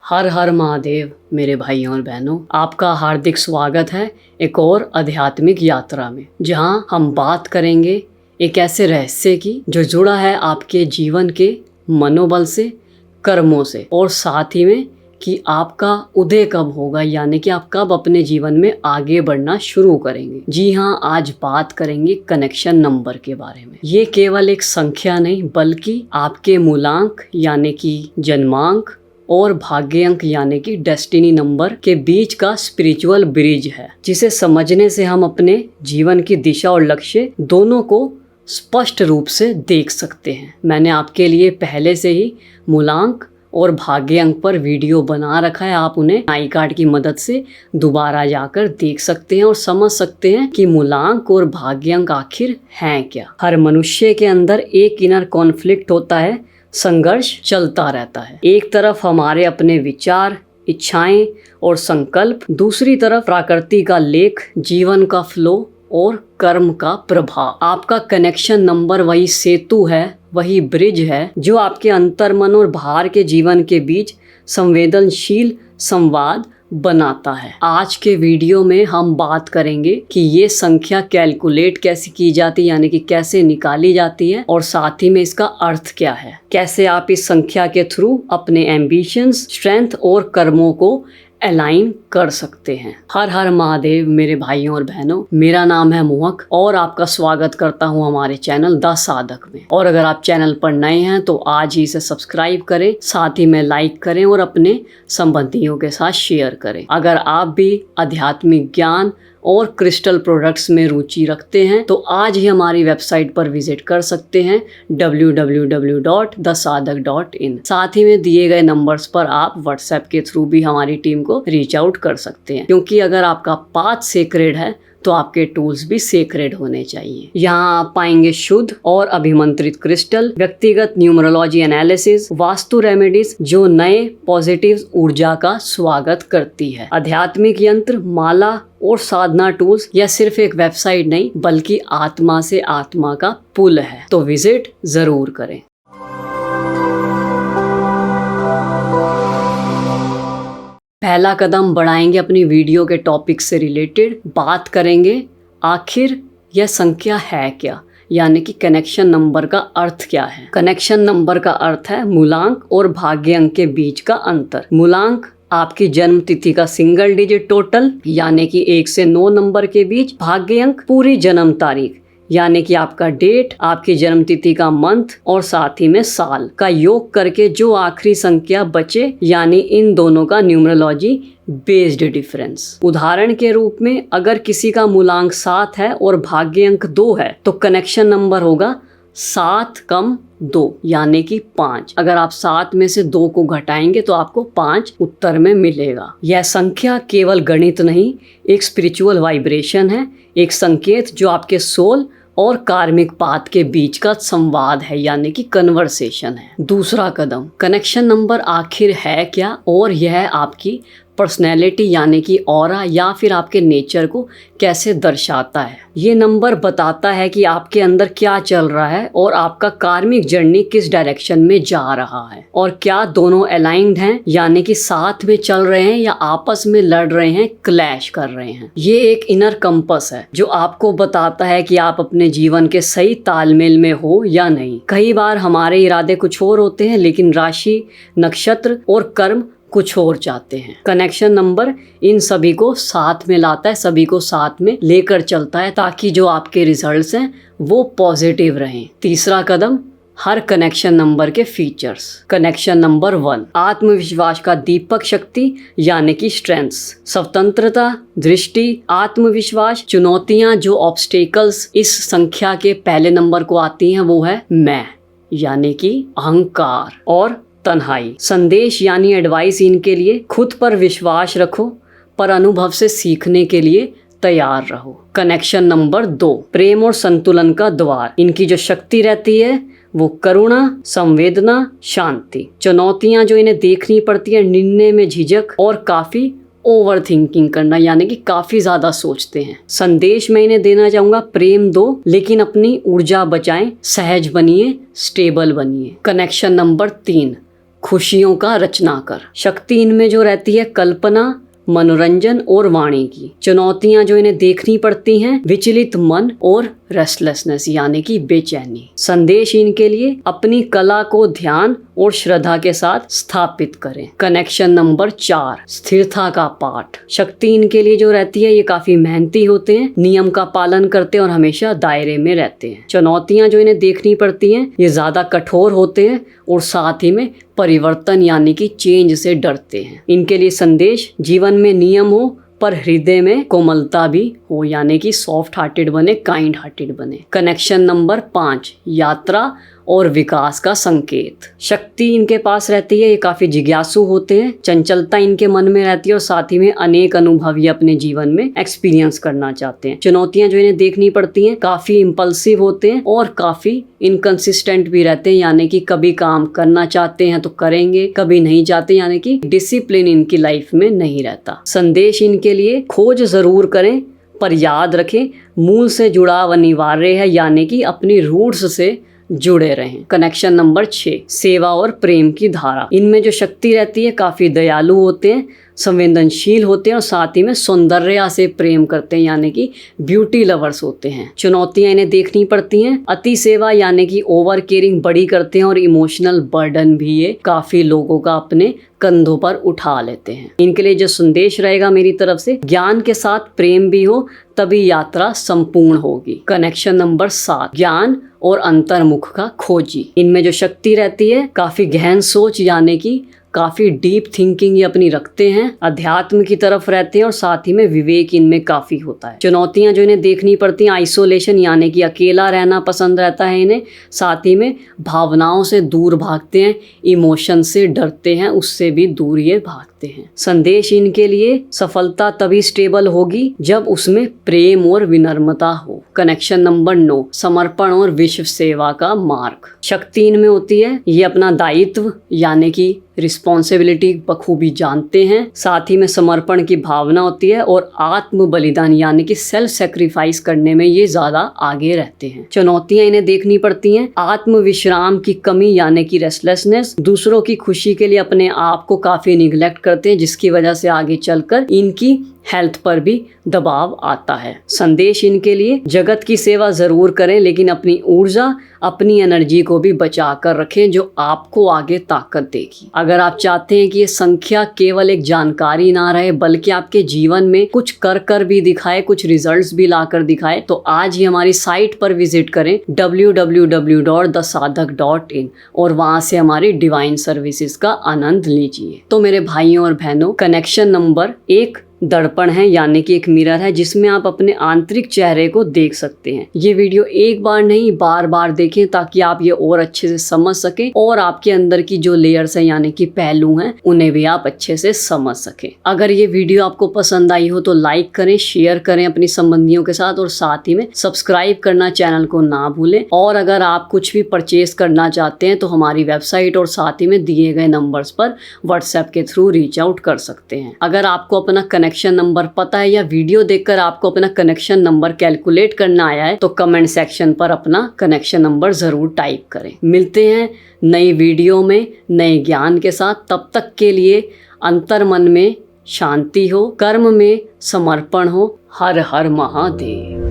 हर हर महादेव मेरे भाइयों और बहनों, आपका हार्दिक स्वागत है एक और आध्यात्मिक यात्रा में, जहां हम बात करेंगे एक ऐसे रहस्य की जो जुड़ा है आपके जीवन के मनोबल से, कर्मों से, और साथ ही में कि आपका उदय कब होगा, यानी कि आप कब अपने जीवन में आगे बढ़ना शुरू करेंगे। जी हाँ, आज बात करेंगे कनेक्शन नंबर के बारे में। ये केवल एक संख्या नहीं, बल्कि आपके मूलांक यानी कि जन्मांक और भाग्य अंक यानी कि डेस्टिनी नंबर के बीच का स्पिरिचुअल ब्रिज है, जिसे समझने से हम अपने जीवन की दिशा और लक्ष्य दोनों को स्पष्ट रूप से देख सकते हैं। मैंने आपके लिए पहले से ही मूलांक और भाग्य अंक पर वीडियो बना रखा है, आप उन्हें आई कार्ड की मदद से दोबारा जाकर देख सकते हैं और समझ सकते हैं कि मूलांक और भाग्य अंक आखिर हैं क्या। हर मनुष्य के अंदर एक इनर कॉन्फ्लिक्ट होता है, संघर्ष चलता रहता है। एक तरफ हमारे अपने विचार, इच्छाएं और संकल्प, दूसरी तरफ प्रकृति का लेख, जीवन का फ्लो और कर्म का प्रभाव। आपका कनेक्शन नंबर वही सेतु है, वही ब्रिज है जो आपके अंतर्मन और बाहर के जीवन के बीच संवेदनशील संवाद बनाता है। आज के वीडियो में हम बात करेंगे कि ये संख्या कैलकुलेट कैसे की जाती है, यानी कि कैसे निकाली जाती है, और साथ ही में इसका अर्थ क्या है। कैसे आप इस संख्या के थ्रू अपने एम्बिशंस, स्ट्रेंथ और कर्मों को अलाइन कर सकते हैं। हर हर महादेव मेरे भाइयों और बहनों, मेरा नाम है मोहक और आपका स्वागत करता हूं हमारे चैनल द साधक में। और अगर आप चैनल पर नए हैं तो आज ही इसे सब्सक्राइब करें, साथ ही में लाइक करें और अपने संबंधियों के साथ शेयर करें। अगर आप भी आध्यात्मिक ज्ञान और क्रिस्टल प्रोडक्ट्स में रुचि रखते हैं तो आज ही हमारी वेबसाइट पर विजिट कर सकते हैं www.thesadhak.in। साथ ही में दिए गए नंबर्स पर आप व्हाट्सएप के थ्रू भी हमारी टीम को रीच आउट कर सकते हैं, क्योंकि अगर आपका पाथ सेक्रेड है तो आपके टूल्स भी सेक्रेड होने चाहिए। यहाँ आप पाएंगे शुद्ध और अभिमंत्रित क्रिस्टल, व्यक्तिगत न्यूमरोलॉजी एनालिसिस, वास्तु रेमेडीज जो नए पॉजिटिव ऊर्जा का स्वागत करती है। आध्यात्मिक यंत्र, माला और साधना टूल्स यह सिर्फ एक वेबसाइट नहीं बल्कि आत्मा से आत्मा का पुल है, तो विजिट जरूर करें। पहला कदम बढ़ाएंगे अपनी वीडियो के टॉपिक से रिलेटेड, बात करेंगे आखिर यह संख्या है क्या, यानी कि कनेक्शन नंबर का अर्थ क्या है। कनेक्शन नंबर का अर्थ है मूलांक और भाग्य अंक के बीच का अंतर। मूलांक आपकी जन्म तिथि का सिंगल डिजिट टोटल, यानी कि 1 से 9 नंबर के बीच। भाग्य अंक पूरी जन्म तारीख, यानी कि आपका डेट, आपकी जन्म तिथि का मंथ और साथ ही में साल का योग करके जो आखिरी संख्या बचे, यानी इन दोनों का न्यूमरोलॉजी बेस्ड डिफरेंस। उदाहरण के रूप में अगर किसी का मूलांक 7 है और भाग्य अंक 2 है तो कनेक्शन नंबर होगा 7 कम 2, यानी कि 5। अगर आप 7 में से 2 को घटाएंगे तो आपको 5 उत्तर में मिलेगा। यह संख्या केवल गणित नहीं, एक स्पिरिचुअल वाइब्रेशन है, एक संकेत जो आपके सोल और कार्मिक पाथ के बीच का संवाद है, यानी कि कन्वर्सेशन है। दूसरा कदम, कनेक्शन नंबर आखिर है क्या और यह आपकी पर्सनैलिटी यानी कि ऑरा या फिर आपके नेचर को कैसे दर्शाता है। ये नंबर बताता है कि आपके अंदर क्या चल रहा है और आपका कार्मिक जर्नी किस डायरेक्शन में जा रहा है, और क्या दोनों अलाइंड हैं, यानी कि साथ में चल रहे हैं या आपस में लड़ रहे हैं, क्लैश कर रहे हैं। ये एक इनर कंपस है जो आपको बताता है कि आप अपने जीवन के सही तालमेल में हो या नहीं। कई बार हमारे इरादे कुछ और होते हैं लेकिन राशि, नक्षत्र और कर्म कुछ और चाहते हैं। कनेक्शन नंबर इन सभी को साथ में लाता है, सभी को साथ में लेकर चलता है ताकि जो आपके रिजल्ट्स हैं वो पॉजिटिव रहें। तीसरा कदम, हर कनेक्शन नंबर के फीचर्स। कनेक्शन नंबर 1, आत्मविश्वास का दीपक शक्ति यानी कि स्ट्रेंथ्स, स्वतंत्रता, दृष्टि, आत्मविश्वास। चुनौतियां जो ऑब्स्टेकल्स इस संख्या के पहले नंबर को आती हैं वो है मैं, यानी कि अहंकार और तन्हाई। संदेश यानी एडवाइस इनके लिए, खुद पर विश्वास रखो पर अनुभव से सीखने के लिए तैयार रहो। कनेक्शन नंबर 2, प्रेम और संतुलन का द्वार। इनकी जो शक्ति रहती है वो करुणा, संवेदना, शांति। चुनौतियां जो इन्हें देखनी पड़ती है, निर्णय में झिझक और काफी ओवर थिंकिंग करना, यानी कि काफी ज्यादा सोचते हैं। संदेश मैं इन्हें देना चाहूंगा, प्रेम दो लेकिन अपनी ऊर्जा बचाएं, सहज बनिए, स्टेबल बनिए। कनेक्शन नंबर 3, खुशियों का रचनाकर। शक्ति इनमें जो रहती है कल्पना, मनोरंजन और वाणी की। चुनौतियां जो इन्हें देखनी पड़ती हैं विचलित मन और रेस्टलेसनेस यानी कि बेचैनी। संदेश इनके लिए अपनी कला को ध्यान और श्रद्धा के साथ स्थापित करें। कनेक्शन नंबर 4, स्थिरता का पाठ। शक्ति इनके लिए जो रहती है ये काफी मेहनती होते हैं, नियम का पालन करते हैं और हमेशा दायरे में रहते हैं। चुनौतियां जो इन्हें देखनी पड़ती हैं ये ज्यादा कठोर होते हैं और साथ ही में परिवर्तन यानी कि चेंज से डरते हैं। इनके लिए संदेश जीवन में नियम हो पर हृदय में कोमलता भी हो यानी कि सॉफ्ट हार्टेड बने, काइंड हार्टेड बने। कनेक्शन नंबर 5, यात्रा और विकास का संकेत। शक्ति इनके पास रहती है, ये काफी जिज्ञासु होते हैं, चंचलता इनके मन में रहती है और साथ ही में अनेक अनुभव ये अपने जीवन में एक्सपीरियंस करना चाहते हैं। चुनौतियां जो इन्हें देखनी पड़ती हैं काफी इम्पल्सिव होते हैं और काफी इनकंसिस्टेंट भी रहते हैं यानी कि कभी काम करना चाहते हैं तो करेंगे, कभी नहीं चाहते यानी कि डिसिप्लिन इनकी लाइफ में नहीं रहता। संदेश इनके लिए खोज जरूर करें पर याद रखें मूल से जुड़ाव अनिवार्य है यानी कि अपनी रूट्स से जुड़े रहें। कनेक्शन नंबर 6, सेवा और प्रेम की धारा। इनमें जो शक्ति रहती है काफी दयालु होते हैं, संवेदनशील होते हैं और साथ ही में सौंदर्य से प्रेम करते हैं यानी कि ब्यूटी लवर्स होते हैं। चुनौतियां इन्हें देखनी पड़ती हैं, अति सेवा यानी कि ओवर केयरिंग बड़ी करते हैं और इमोशनल बर्डन भी ये काफी लोगों का अपने कंधों पर उठा लेते हैं। इनके लिए जो संदेश रहेगा मेरी तरफ से, ज्ञान के साथ प्रेम भी हो तभी यात्रा संपूर्ण होगी। कनेक्शन नंबर 7, ज्ञान और अंतर्मुख का खोजी। इनमें जो शक्ति रहती है काफी गहन सोच यानी कि काफी डीप थिंकिंग ये अपनी रखते हैं, अध्यात्म की तरफ रहते हैं और साथ ही में विवेक इनमें काफी होता है। चुनौतियां जो इन्हें देखनी पड़ती हैं, आइसोलेशन यानी कि अकेला रहना पसंद रहता है इन्हें, साथ ही में भावनाओं से दूर भागते हैं, इमोशन से डरते हैं, उससे भी दूर ये भागते हैं। संदेश इनके लिए सफलता तभी स्टेबल होगी जब उसमें प्रेम और विनम्रता हो। कनेक्शन नंबर 9, समर्पण और विश्व सेवा का मार्ग। शक्ति इनमें होती है, ये अपना दायित्व यानी कि रिस्पॉन्सिबिलिटी बखूबी जानते हैं, साथ ही में समर्पण की भावना होती है और आत्म बलिदान यानी कि सेल्फ सेक्रीफाइस करने में ये ज्यादा आगे रहते हैं। चुनौतियां इन्हें देखनी पड़ती हैं, आत्म विश्राम की कमी यानी कि रेस्टलेसनेस, दूसरों की खुशी के लिए अपने आप को काफी निगलेक्ट करते हैं जिसकी वजह से आगे चलकर इनकी हेल्थ पर भी दबाव आता है। संदेश इनके लिए, जगत की सेवा जरूर करें लेकिन अपनी ऊर्जा, अपनी एनर्जी को भी बचा कर रखें जो आपको आगे ताकत देगी। अगर आप चाहते हैं कि ये संख्या केवल एक जानकारी ना रहे बल्कि आपके जीवन में कुछ कर भी दिखाए, कुछ रिजल्ट्स भी ला कर दिखाए, तो आज ही हमारी साइट पर विजिट करें www.thesadhak.in और वहां से हमारी डिवाइन सर्विसेज का आनंद लीजिए। तो मेरे भाइयों और बहनों, कनेक्शन नंबर 1 दर्पण है यानी कि एक मिरर है जिसमें आप अपने आंतरिक चेहरे को देख सकते हैं। ये वीडियो एक बार नहीं बार बार देखें ताकि आप ये और अच्छे से समझ सकें और आपके अंदर की जो लेयर्स हैं यानी कि पहलू हैं उन्हें भी आप अच्छे से समझ सकें। अगर ये वीडियो आपको पसंद आई हो तो लाइक करें, शेयर करें अपनी संबंधियों के साथ और साथ ही में सब्सक्राइब करना चैनल को ना भूलें। और अगर आप कुछ भी परचेज करना चाहते हैं तो हमारी वेबसाइट और साथ ही में दिए गए नंबर्स पर व्हाट्सएप के थ्रू रीच आउट कर सकते हैं। अगर आपको अपना कनेक्शन नंबर पता है या वीडियो देखकर आपको अपना कनेक्शन नंबर कैलकुलेट करना आया है तो कमेंट सेक्शन पर अपना कनेक्शन नंबर जरूर टाइप करें। मिलते हैं नई वीडियो में नए ज्ञान के साथ। तब तक के लिए अंतर मन में शांति हो, कर्म में समर्पण हो। हर हर महादेव।